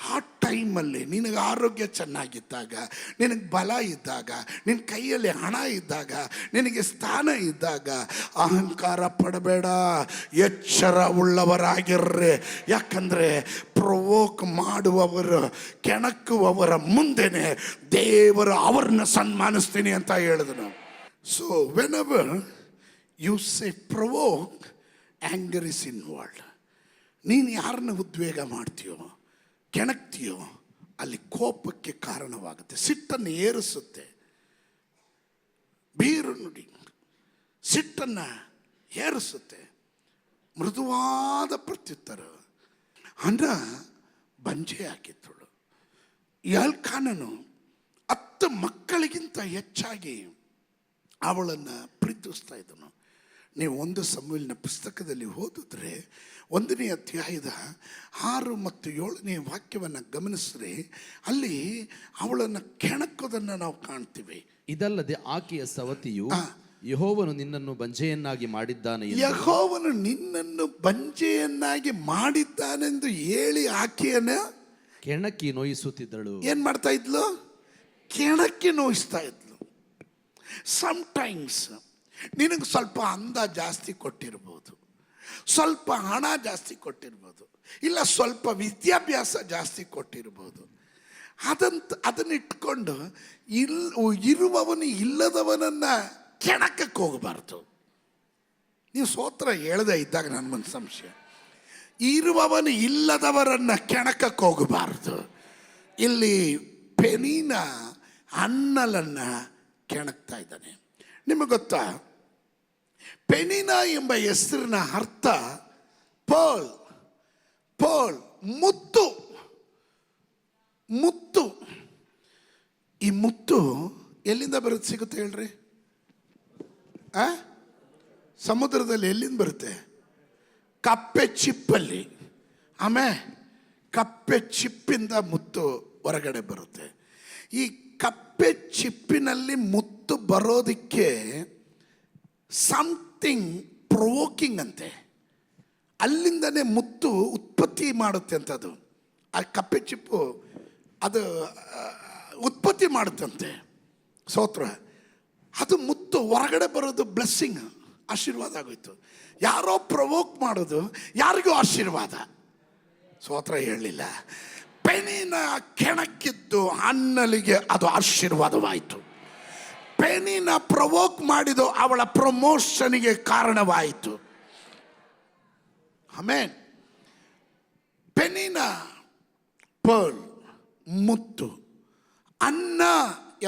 ಆ ಟೈಮಲ್ಲಿ ನಿನಗೆ ಆರೋಗ್ಯ ಚೆನ್ನಾಗಿದ್ದಾಗ, ನಿನಗೆ ಬಲ ಇದ್ದಾಗ, ನಿನ್ನ ಕೈಯಲ್ಲಿ ಹಣ ಇದ್ದಾಗ, ನಿನಗೆ ಸ್ಥಾನ ಇದ್ದಾಗ ಅಹಂಕಾರ ಪಡಬೇಡ, ಎಚ್ಚರ ಉಳ್ಳವರಾಗಿರ್ರಿ. ಯಾಕಂದರೆ ಪ್ರೊವೋಕ್ ಮಾಡುವವರು, ಕೆಣಕುವವರ ಮುಂದೆನೆ ದೇವರು ಅವ್ರನ್ನ ಸನ್ಮಾನಿಸ್ತೀನಿ ಅಂತ ಹೇಳಿದನು. So whenever you say provoke, anger is involved. ನೀನು ಯಾರನ್ನ ಉದ್ವೇಗ ಮಾಡ್ತೀಯೋ, ಕೆಣಕ್ತೀಯೋ, ಅಲ್ಲಿ ಕೋಪಕ್ಕೆ ಕಾರಣವಾಗುತ್ತೆ, ಸಿಟ್ಟನ್ನು ಏರಿಸುತ್ತೆ. ಬೀರು ನುಡಿ ಸಿಟ್ಟನ್ನು ಏರಿಸುತ್ತೆ. ಮೃದುವಾದ ಪ್ರತ್ಯುತ್ತರ. ಅನ್ನ ಬಂಜೆ ಹಾಕಿದ್ದಳು. ಎಲ್ಕಾನನು 10 ಮಕ್ಕಳಿಗಿಂತ ಹೆಚ್ಚಾಗಿ ಅವಳನ್ನು ಪ್ರೀತಿಸ್ತಾ ಇದ್ದನು. ನೀವು 1 ಸಮುವೇಲನ ಪುಸ್ತಕದಲ್ಲಿ ಓದಿದ್ರೆ 1ನೇ ಅಧ್ಯಾಯದ 6 ಮತ್ತು 7ನೇ ವಾಕ್ಯವನ್ನು ಗಮನಿಸ್ರಿ. ಅಲ್ಲಿ ಅವಳನ್ನು ಕೆಣಕೋದನ್ನು ನಾವು ಕಾಣ್ತೀವಿ.
ಇದಲ್ಲದೆ ಆಕೆಯ ಸವತಿಯು, ಯೆಹೋವನು ನಿನ್ನನ್ನು ಬಂಜೆಯನ್ನಾಗಿ ಮಾಡಿದ್ದಾನೆ,
ಯೆಹೋವನು ನಿನ್ನನ್ನು ಬಂಜೆಯನ್ನಾಗಿ ಮಾಡಿದ್ದಾನೆಂದು ಹೇಳಿ ಆಕೆಯನ್ನು
ಕೆಣಕಿ ನೋಯಿಸುತ್ತಿದ್ದಳು.
ಏನು ಮಾಡ್ತಾ ಇದ್ಲು? ಕೆಣಕಿ ನೋಯಿಸ್ತಾ ಇದ್ಲು. ಸಮ್ಟೈಮ್ಸ್ ನಿನಗೆ ಸ್ವಲ್ಪ ಅಂದ ಜಾಸ್ತಿ ಕೊಟ್ಟಿರ್ಬೋದು, ಸ್ವಲ್ಪ ಹಣ ಜಾಸ್ತಿ ಕೊಟ್ಟಿರ್ಬೋದು, ಇಲ್ಲ ಸ್ವಲ್ಪ ವಿದ್ಯಾಭ್ಯಾಸ ಜಾಸ್ತಿ ಕೊಟ್ಟಿರ್ಬೋದು. ಅದನ್ನಿಟ್ಕೊಂಡು ಇರುವವನು ಇಲ್ಲದವನನ್ನು ಕೆಣಕಕ್ಕೆ ಹೋಗಬಾರ್ದು. ನೀವು ಸ್ತೋತ್ರ ಹೇಳದೇ ಇದ್ದಾಗ ನನಗೊಂದು ಸಂಶಯ. ಇರುವವನು ಇಲ್ಲದವರನ್ನು ಕೆಣಕಕ್ಕೆ ಹೋಗಬಾರ್ದು. ಇಲ್ಲಿ ಪೆನೀನ ಅನ್ನಲನ್ನು ಕೆಣಕ್ತಾ ಇದ್ದಾನೆ. ನಿಮಗೆ ಗೊತ್ತಾ, ಪೆನಿನಾ ಎಂಬ ಹೆಸರಿನ ಅರ್ಥ ಪರ್ಲ್. ಮುತ್ತು. ಮುತ್ತು. ಈ ಮುತ್ತು ಎಲ್ಲಿಂದ ಬರುತ್ತೆ ಸಿಗುತ್ತೆ ಹೇಳ್ರಿ? ಸಮುದ್ರದಲ್ಲಿ ಎಲ್ಲಿಂದ ಬರುತ್ತೆ? ಕಪ್ಪೆ ಚಿಪ್ಪಲ್ಲಿ. ಆಮೇಲೆ ಕಪ್ಪೆ ಚಿಪ್ಪಿಂದ ಮುತ್ತು ಹೊರಗಡೆ ಬರುತ್ತೆ. ಈ ಕಪ್ಪೆ ಚಿಪ್ಪಿನಲ್ಲಿ ಮುತ್ತು ಬರೋದಕ್ಕೆ ಸಮಥಿಂಗ್ ಪ್ರೊವೋಕಿಂಗ್ ಅಂತೆ. ಅಲ್ಲಿಂದನೇ ಮುತ್ತು ಉತ್ಪತ್ತಿ ಮಾಡುತ್ತೆ ಅಂತದು. ಆ ಕಪ್ಪೆ ಚಿಪ್ಪು ಅದು ಉತ್ಪತ್ತಿ ಮಾಡುತ್ತಂತೆ. ಸ್ತೋತ್ರ. ಅದು ಮುತ್ತು, ಹೊರಗಡೆ ಬರೋದು ಬ್ಲೆಸ್ಸಿಂಗ್, ಆಶೀರ್ವಾದ ಆಗೋಯ್ತು. ಯಾರೋ ಪ್ರವೋಕ್ ಮಾಡೋದು ಯಾರಿಗೂ ಆಶೀರ್ವಾದ. ಸ್ತೋತ್ರ ಹೇಳಲಿಲ್ಲ. ಪೆನಿನ ಕೆಣಕಿದ್ದು ಹನ್ನಲಿಗೆ ಅದು ಆಶೀರ್ವಾದವಾಯಿತು. ಪೆನಿನ ಪ್ರವೋಕ್ ಮಾಡಿದ್ದು ಅವಳ ಪ್ರಮೋಷನ್ಗೆ ಕಾರಣವಾಯಿತು. ಆಮೆನ್. ಪೆನಿನ ಪರ್ಲ್, ಮುತ್ತು. ಅನ್ನ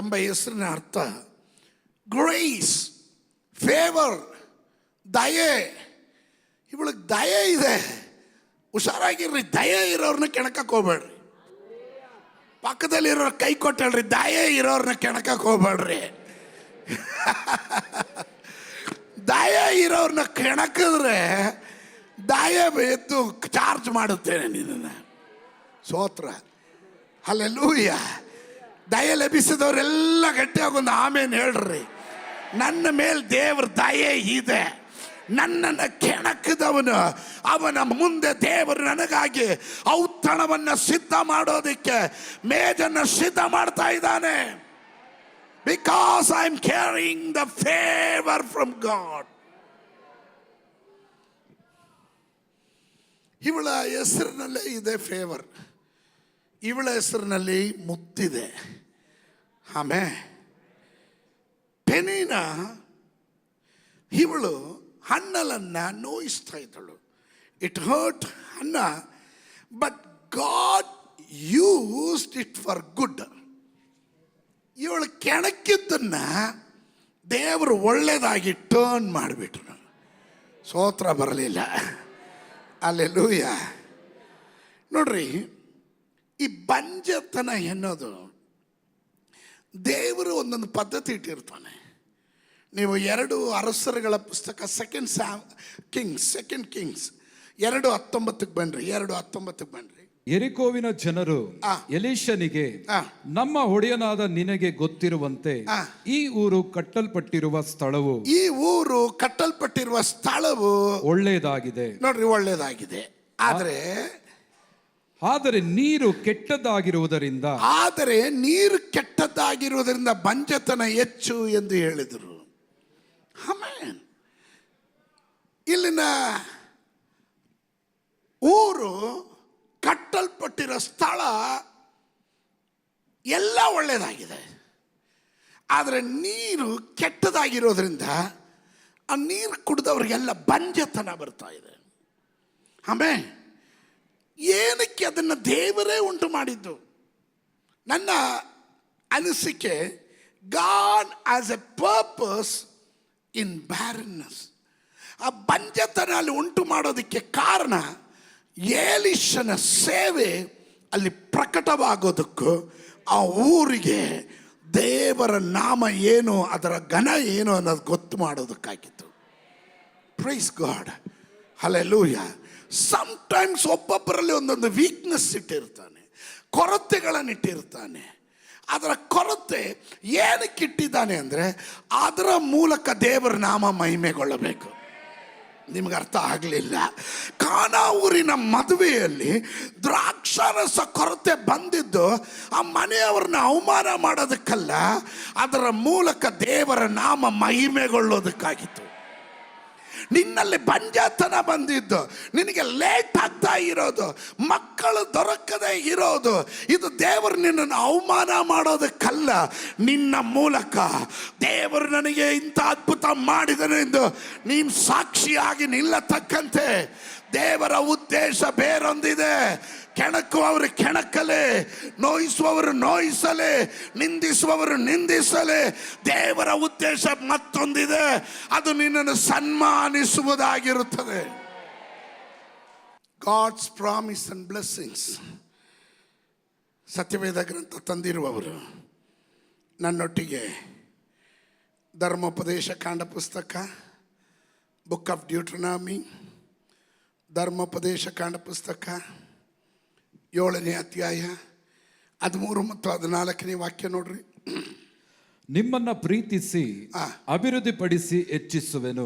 ಎಂಬ ಹೆಸರಿನ ಅರ್ಥ ಗ್ರೇಸ್, ಫೇವರ್, ದಯೆ. ಇವಳಿಗೆ ದಯೆ ಇದೆ. ಹುಷಾರಾಗಿರ್ರಿ, ದಯೆ ಇರೋರ್ನ ಕೆಣಕಕ್ಕೆ ಹೋಗ್ಬೇಡ್ರಿ. ಪಕ್ಕದಲ್ಲಿರೋರು ಕೈ ಕೊಟ್ಟಳ್ರಿ, ದಯೆ ಇರೋರ್ನ ಕೆಣಕಕ್ಕೆ ಹೋಗ್ಬೇಡ್ರಿ. ದಯೆ ಇರೋರ್ನ ಕೆಣಕಿದ್ರೆ ದಯೆ ಎದ್ದು ಚಾರ್ಜ್ ಮಾಡುತ್ತೇನೆ ನಿನ್ನ. ಸ್ತೋತ್ರ, ಹಲ್ಲೆಲೂಯ. ದಯೆ ಲಭಿಸಿದವರೆಲ್ಲ ಗಟ್ಟಿಯಾಗೊಂದು ಆಮೇನ್ ಹೇಳ್ರಿ. ನನ್ನ ಮೇಲೆ ದೇವ್ರ ದಯೆ ಇದೆ. ನನ್ನನ್ನು ಕೆಣಕಿದವನು, ಅವನ ಮುಂದೆ ದೇವರು ನನಗಾಗಿ ಔತಣವನ್ನು ಸಿದ್ಧ ಮಾಡೋದಕ್ಕೆ ಮೇಜನ್ನು ಸಿದ್ಧ ಮಾಡ್ತಾ ಇದ್ದಾನೆ. Because I am carrying the favour from God. ಇವಳ ಹೆಸರಿನಲ್ಲೇ ಇದೆ ಫೇವರ್. ಇವಳ ಹೆಸರಿನಲ್ಲಿ ಮುತ್ತಿದೆ. ಆಮೇಲೆ ಪೆನಿನ ಇವಳು ಹನ್ನಲನ್ನ ನೋಯಿಸ್ತಾ ಇದ್ದಳು. It hurt Hannah, but God used it for good. ಇವಳು ಕೆಣಕಿದ್ದನ್ನ ದೇವರು ಒಳ್ಳೆಯದಾಗಿ ಟರ್ನ್ ಮಾಡಿಬಿಟ್ರು. ಸ್ತೋತ್ರ ಬರಲಿಲ್ಲ. ಹಲ್ಲೆಲೂಯ. ನೋಡ್ರಿ, ಈ ಬಂಜತನ ಎನ್ನೋದು ದೇವರು ಒಂದೊಂದು ಪದ್ಧತಿ ಇಟ್ಟಿರ್ತಾನೆ. ನೀವು 2 ಅರಸರುಗಳ ಪುಸ್ತಕ ಸೆಕೆಂಡ್ ಕಿಂಗ್ಸ್ 2:19 ಬನ್ರಿ. 2:19 ಬನ್ರಿ.
ಯೆರಿಕೋವಿನ ಜನರು ಎಲೀಷನಿಗೆ, ನಮ್ಮ ಒಡೆಯನಾದ ನಿನಗೆ ಗೊತ್ತಿರುವಂತೆ ಈ ಊರು ಕಟ್ಟಲ್ಪಟ್ಟಿರುವ ಸ್ಥಳವು ಒಳ್ಳೆಯದಾಗಿದೆ.
ನೋಡ್ರಿ, ಒಳ್ಳೆಯದಾಗಿದೆ.
ಆದರೆ ನೀರು ಕೆಟ್ಟದ್ದಾಗಿರುವುದರಿಂದ ಬಂಜತನ ಹೆಚ್ಚು ಎಂದು ಹೇಳಿದರು. ಆಮೆನ್. ಇಲ್ಲಿನ ಊರು ಕಟ್ಟಲ್ಪಟ್ಟಿರೋ ಸ್ಥಳ ಎಲ್ಲ ಒಳ್ಳೆಯದಾಗಿದೆ. ಆದರೆ ನೀರು ಕೆಟ್ಟದಾಗಿರೋದ್ರಿಂದ ಆ ನೀರು ಕುಡಿದವ್ರಿಗೆಲ್ಲ ಬಂಜತನ ಬರ್ತಾ ಇದೆ. ಆಮೇಲೆ ಏನಕ್ಕೆ ಅದನ್ನು ದೇವರೇ ಉಂಟು ಮಾಡಿದ್ದು? ನನ್ನ ಅನಿಸಿಕೆ, God has a purpose in barrenness. ಆ ಬಂಜತನ ಅಲ್ಲಿ ಉಂಟು ಮಾಡೋದಕ್ಕೆ ಕಾರಣ ಎಲೀಷನ ಸೇವೆ ಅಲ್ಲಿ ಪ್ರಕಟವಾಗೋದಕ್ಕೂ ಆ ಊರಿಗೆ ದೇವರ ನಾಮ ಏನು, ಅದರ ಘನ ಏನು ಅನ್ನೋದು ಗೊತ್ತು ಮಾಡೋದಕ್ಕಾಗಿತ್ತು. Praise God, hallelujah. ಸಮ್ಟೈಮ್ಸ್ ಒಬ್ಬೊಬ್ಬರಲ್ಲಿ ಒಂದೊಂದು ವೀಕ್ನೆಸ್ ಇಟ್ಟಿರ್ತಾನೆ, ಕೊರತೆಗಳನ್ನು ಇಟ್ಟಿರ್ತಾನೆ. ಅದರ ಕೊರತೆ ಏನಕ್ಕೆ ಇಟ್ಟಿದ್ದಾನೆ ಅಂದರೆ ಅದರ ಮೂಲಕ ದೇವರ ನಾಮ ಮಹಿಮೆಗೊಳ್ಳಬೇಕು. ನಿಮ್ಗೆ ಅರ್ಥ ಆಗಲಿಲ್ಲ. ಕಾನಾ ಊರಿನ ಮದುವೆಯಲ್ಲಿ ದ್ರಾಕ್ಷಾರಸ ಕೊರತೆ ಬಂದಿದ್ದು ಆ ಮನೆಯವ್ರನ್ನ ಅವಮಾನ ಮಾಡೋದಕ್ಕಲ್ಲ, ಅದರ ಮೂಲಕ ದೇವರ ನಾಮ ಮಹಿಮೆಗೊಳ್ಳೋದಕ್ಕಾಗಿತ್ತು. ನಿನ್ನಲ್ಲಿ ಬಂಜಾತನ ಬಂದಿದ್ದು, ನಿನಗೆ ಲೇಟ್ ಆಗ್ತಾ ಇರೋದು, ಮಕ್ಕಳು ದೊರಕದೆ ಇರೋದು, ಇದು ದೇವರು ನಿನ್ನನ್ನು ಅವಮಾನ ಮಾಡೋದಕ್ಕಲ್ಲ. ನಿನ್ನ ಮೂಲಕ ದೇವರು ನನಗೆ ಇಂಥ ಅದ್ಭುತ ಮಾಡಿದನು ಎಂದು ನೀನು ಸಾಕ್ಷಿಯಾಗಿ ನಿಲ್ಲತಕ್ಕಂತೆ ದೇವರ ಉದ್ದೇಶ ಬೇರೊಂದಿದೆ. ಕೆಣಕುವವರು ಕೆಣಕಲೆ, ನೋಯಿಸುವವರು ನೋಯಿಸಲೆ, ನಿಂದಿಸುವವರು ನಿಂದಿಸಲೆ. ದೇವರ ಉದ್ದೇಶ ಮತ್ತೊಂದಿದೆ, ಅದು ನಿನ್ನನ್ನು ಸನ್ಮಾನಿಸುವುದಾಗಿರುತ್ತದೆ. God's promise and blessings. ಸತ್ಯವೇದ ಗ್ರಂಥ ತಂದಿರುವವರು ನನ್ನೊಟ್ಟಿಗೆ ಧರ್ಮೋಪದೇಶ ಕಾಂಡ ಪುಸ್ತಕ, ಬುಕ್ ಆಫ್ ಡ್ಯೂಟ್ರನಾಮಿ, ಧರ್ಮೋಪದೇಶ ಕಾಂಡ ಪುಸ್ತಕ 7ನೇ ಅಧ್ಯಾಯ 13 ಮತ್ತು 14ನೇ ವಾಕ್ಯ ನೋಡ್ರಿ. ನಿಮ್ಮನ್ನ ಪ್ರೀತಿಸಿ ಅಭಿವೃದ್ಧಿಪಡಿಸಿ ಹೆಚ್ಚಿಸುವೆನು.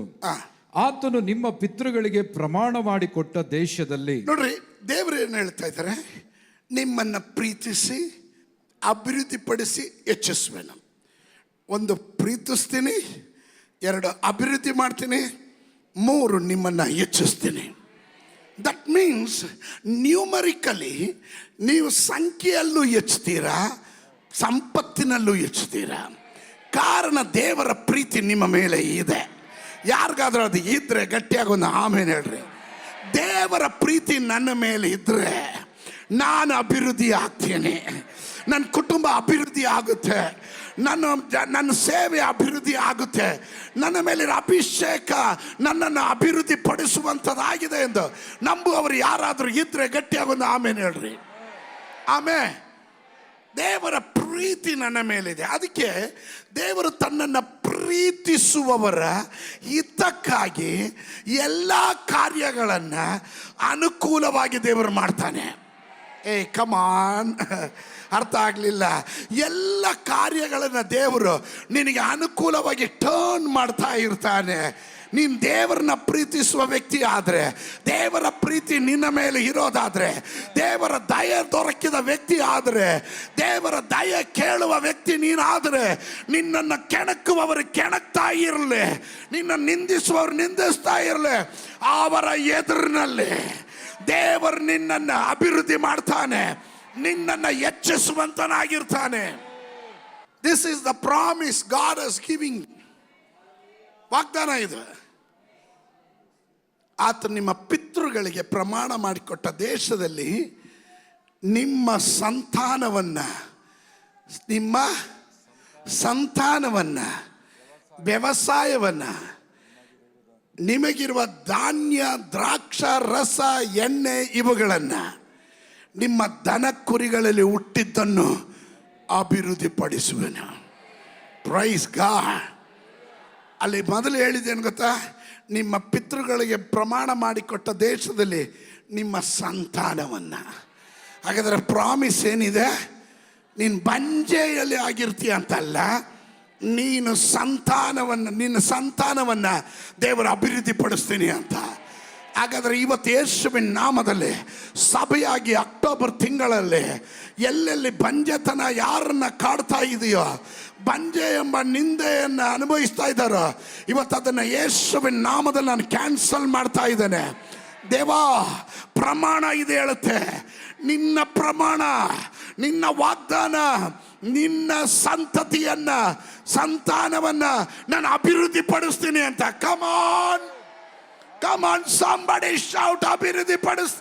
ಆತನು ನಿಮ್ಮ ಪಿತೃಗಳಿಗೆ ಪ್ರಮಾಣ ಮಾಡಿಕೊಟ್ಟ ದೇಶದಲ್ಲಿ.
ನೋಡ್ರಿ, ದೇವರು ಏನು ಹೇಳ್ತಾ ಇದ್ದಾರೆ? ನಿಮ್ಮನ್ನ ಪ್ರೀತಿಸಿ ಅಭಿವೃದ್ಧಿಪಡಿಸಿ ಹೆಚ್ಚಿಸುವೆನು.
ಒಂದು ಪ್ರೀತಿಸ್ತೀನಿ, 2 ಅಭಿವೃದ್ಧಿ ಮಾಡ್ತೀನಿ, 3 ನಿಮ್ಮನ್ನು ಹೆಚ್ಚಿಸ್ತೀನಿ. ದಟ್ ಮೀನ್ಸ್ ನ್ಯೂಮರಿಕಲಿ ನೀವು ಸಂಖ್ಯೆಯಲ್ಲೂ ಹೆಚ್ಚುತ್ತೀರಾ, ಸಂಪತ್ತಿನಲ್ಲೂ ಹೆಚ್ಚುತ್ತೀರಾ. ಕಾರಣ ದೇವರ ಪ್ರೀತಿ ನಿಮ್ಮ ಮೇಲೆ ಇದೆ. ಯಾರಿಗಾದ್ರೂ ಅದು ಇದ್ರೆ ಗಟ್ಟಿಯಾಗಿ ಒಂದು ಆಮೇಲೆ ಹೇಳ್ರಿ. ದೇವರ ಪ್ರೀತಿ ನನ್ನ ಮೇಲೆ ಇದ್ರೆ ನಾನು ಅಭಿವೃದ್ಧಿ ಆಗ್ತೇನೆ, ನನ್ನ ಕುಟುಂಬ ಅಭಿವೃದ್ಧಿ ಆಗುತ್ತೆ, ನನ್ನ ಸೇವೆ ಅಭಿವೃದ್ಧಿ ಆಗುತ್ತೆ, ನನ್ನ ಮೇಲಿನ ಅಭಿಷೇಕ ನನ್ನನ್ನು ಅಭಿವೃದ್ಧಿ ಪಡಿಸುವಂಥದ್ದಾಗಿದೆ ಎಂದು ನಂಬುವವರು ಯಾರಾದರೂ ಇದ್ರೆ ಗಟ್ಟಿಯಾಗಿ ಒಂದು ಆಮೇಲೆ ಹೇಳ್ರಿ. ಆಮೇಲೆ ದೇವರ ಪ್ರೀತಿ ನನ್ನ ಮೇಲಿದೆ. ಅದಕ್ಕೆ ದೇವರು ತನ್ನನ್ನು ಪ್ರೀತಿಸುವವರ ಹಿತಕ್ಕಾಗಿ ಎಲ್ಲ ಕಾರ್ಯಗಳನ್ನು ಅನುಕೂಲವಾಗಿ ದೇವರು ಮಾಡ್ತಾನೆ. ಕಮಾನ್, ಅರ್ಥ ಆಗಲಿಲ್ಲ? ಎಲ್ಲ ಕಾರ್ಯಗಳನ್ನು ದೇವರು ನಿನಗೆ ಅನುಕೂಲವಾಗಿ ಟರ್ನ್ ಮಾಡ್ತಾ ಇರ್ತಾನೆ. ನೀನು ದೇವರನ್ನ ಪ್ರೀತಿಸುವ ವ್ಯಕ್ತಿ ಆದರೆ, ದೇವರ ಪ್ರೀತಿ ನಿನ್ನ ಮೇಲೆ ಇರೋದಾದರೆ, ದೇವರ ದಯೆ ದೊರಕಿದ ವ್ಯಕ್ತಿ ಆದರೆ, ದೇವರ ದಯೆ ಕೇಳುವ ವ್ಯಕ್ತಿ ನೀನಾದರೆ, ನಿನ್ನನ್ನು ಕೆಣಕುವವರು ಕೆಣಕ್ತಾ ಇರಲಿ, ನಿನ್ನ ನಿಂದಿಸುವವರು ನಿಂದಿಸ್ತಾ ಇರಲಿ, ಅವರ ಎದುರಿನಲ್ಲಿ ದೇವರು ನಿನ್ನನ್ನು ಅಭಿವೃದ್ಧಿ ಮಾಡ್ತಾನೆ, ನಿನ್ನನ್ನು ಹೆಚ್ಚಿಸುವಂತನಾಗಿರ್ತಾನೆ. This is the promise God is giving. ವಾಗ್ದಾನ ಇದು. ಆತ ನಿಮ್ಮ ಪಿತೃಗಳಿಗೆ ಪ್ರಮಾಣ ಮಾಡಿಕೊಟ್ಟ ದೇಶದಲ್ಲಿ ನಿಮ್ಮ ಸಂತಾನವನ್ನು ವ್ಯವಸಾಯವನ್ನು, ನಿಮಗಿರುವ ಧಾನ್ಯ, ದ್ರಾಕ್ಷ ರಸ, ಎಣ್ಣೆ ಇವುಗಳನ್ನು, ನಿಮ್ಮ ದನ ಕುರಿಗಳಲ್ಲಿ ಹುಟ್ಟಿದ್ದನ್ನು ಅಭಿವೃದ್ಧಿಪಡಿಸುವೆನು. Praise God. ಅಲ್ಲಿ ಮೊದಲು ಹೇಳಿದ್ದೇನು ಗೊತ್ತಾ? ನಿಮ್ಮ ಪಿತೃಗಳಿಗೆ ಪ್ರಮಾಣ ಮಾಡಿಕೊಟ್ಟ ದೇಶದಲ್ಲಿ ನಿಮ್ಮ ಸಂತಾನವನ್ನು. ಹಾಗಾದರೆ ಪ್ರಾಮಿಸ್ ಏನಿದೆ? ನೀನು ಬಂಜೆಯಲ್ಲಿ ಆಗಿರ್ತೀಯ ಅಂತಲ್ಲ, ನಿನ್ನ ಸಂತಾನವನ್ನು ದೇವರು ಅಭಿವೃದ್ಧಿ ಪಡಿಸ್ತೀನಿ ಅಂತ. ಹಾಗಾದರೆ ಇವತ್ತು ಯೇಸುವಿನ ನಾಮದಲ್ಲಿ ಸಭೆಯಾಗಿ ಅಕ್ಟೋಬರ್ ತಿಂಗಳಲ್ಲಿ ಎಲ್ಲೆಲ್ಲಿ ಬಂಜೆತನ ಯಾರನ್ನ ಕಾಡ್ತಾ ಇದೆಯೋ, ಬಂಜೆ ಎಂಬ ನಿಂದೆಯನ್ನು ಅನುಭವಿಸ್ತಾ ಇದ್ದಾರೋ, ಇವತ್ತು ಅದನ್ನು ಯೇಸುವಿನ ನಾಮದಲ್ಲಿ ನಾನು ಕ್ಯಾನ್ಸಲ್ ಮಾಡ್ತಾ ಇದ್ದೇನೆ. ದೇವಾ, ಪ್ರಮಾಣ ಇದೆ ಹೇಳುತ್ತೆ, ನಿನ್ನ ಪ್ರಮಾಣ, ನಿನ್ನ ವಾಗ್ದಾನ, ನಿನ್ನ ಸಂತಾನವನ್ನು ನಾನು ಅಭಿವೃದ್ಧಿ ಪಡಿಸ್ತೀನಿ ಅಂತ. ಕಮಾನ್, somebody shout ಅಭಿವೃದ್ಧಿ ಪಡಿಸ್.